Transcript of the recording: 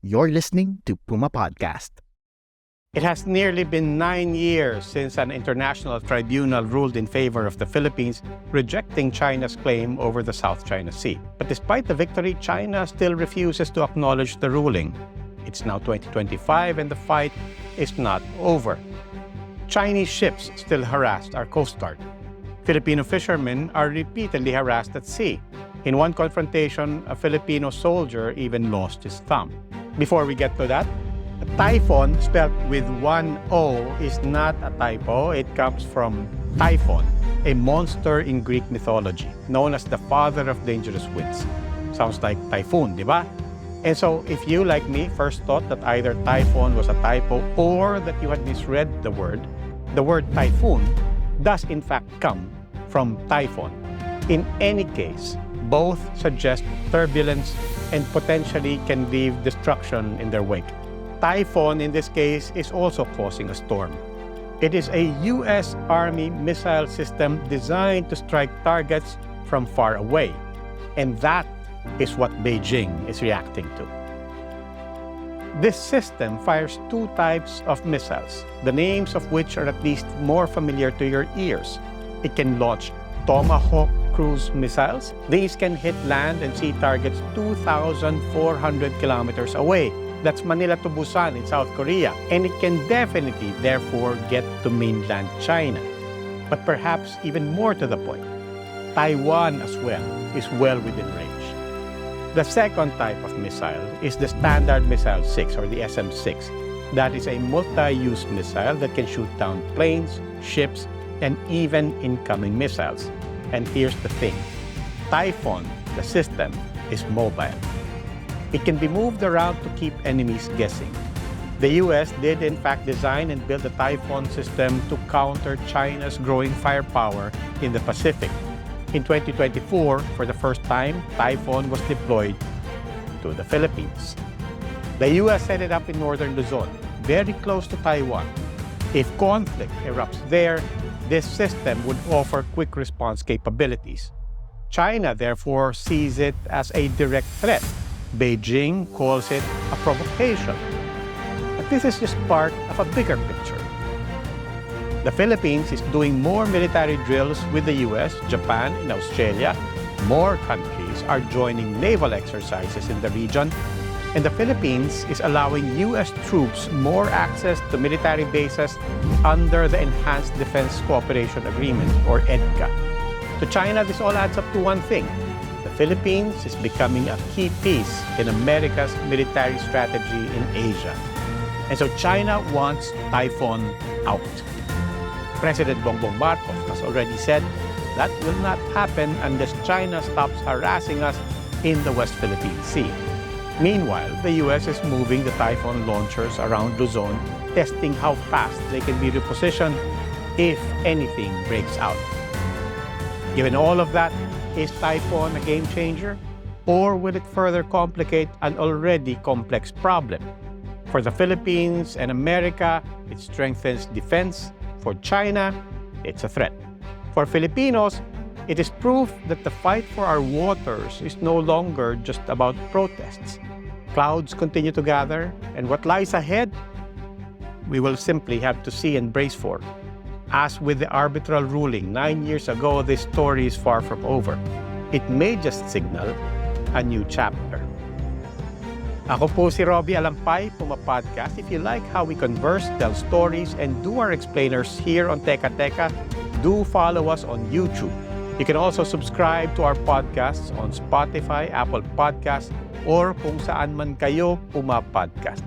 You're listening to Puma Podcast. It has nearly been 9 years since an international tribunal ruled in favor of the Philippines, rejecting China's claim over the South China Sea. But despite the victory, China still refuses to acknowledge the ruling. It's now 2025 and the fight is not over. Chinese ships still harassed our coast guard. Filipino fishermen are repeatedly harassed at sea. In one confrontation, a Filipino soldier even lost his thumb. Before we get to that, a typhon spelled with one O is not a typo. It comes from Typhon, a monster in Greek mythology, known as the father of dangerous winds. Sounds like typhoon, di ba? And so if you, like me, first thought that either typhon was a typo or that you had misread the word typhoon does in fact come from typhon. In any case, both suggest turbulence and potentially can leave destruction in their wake. Typhon, in this case, is also causing a storm. It is a U.S. Army missile system designed to strike targets from far away. And that is what Beijing is reacting to. This system fires two types of missiles, the names of which are at least more familiar to your ears. It can launch Tomahawk cruise missiles. These can hit land and sea targets 2,400 kilometers away. That's Manila to Busan in South Korea. And it can definitely, therefore, get to mainland China. But perhaps even more to the point, Taiwan as well is well within range. The second type of missile is the Standard Missile 6 or the SM-6. That is a multi-use missile that can shoot down planes, ships, and even incoming missiles. And here's the thing, Typhon, the system, is mobile. It can be moved around to keep enemies guessing. The US did in fact design and build the Typhon system to counter China's growing firepower in the Pacific. In 2024, for the first time, Typhon was deployed to the Philippines. The US set it up in northern Luzon, very close to Taiwan. If conflict erupts there, this system would offer quick response capabilities. China, therefore, sees it as a direct threat. Beijing calls it a provocation. But this is just part of a bigger picture. The Philippines is doing more military drills with the US, Japan, and Australia. More countries are joining naval exercises in the region. And the Philippines is allowing US troops more access to military bases under the Enhanced Defense Cooperation Agreement, or EDCA. To China, this all adds up to one thing. The Philippines is becoming a key piece in America's military strategy in Asia. And so China wants Typhon out. President Bongbong Marcos has already said that will not happen unless China stops harassing us in the West Philippine Sea. Meanwhile, the US is moving the Typhon launchers around Luzon, testing how fast they can be repositioned if anything breaks out. Given all of that, is Typhon a game changer? Or will it further complicate an already complex problem? For the Philippines and America, it strengthens defense. For China, it's a threat. For Filipinos, it is proof that the fight for our waters is no longer just about protests. Clouds continue to gather, and what lies ahead, we will simply have to see and brace for. As with the arbitral ruling 9 years ago, this story is far from over. It may just signal a new chapter. Ako po si Robbie Alampay, Puma Podcast. If you like how we converse, tell stories, and do our explainers here on Teka Teka, do follow us on YouTube. You can also subscribe to our podcasts on Spotify, Apple Podcasts, or kung saan man kayo Puma Podcast.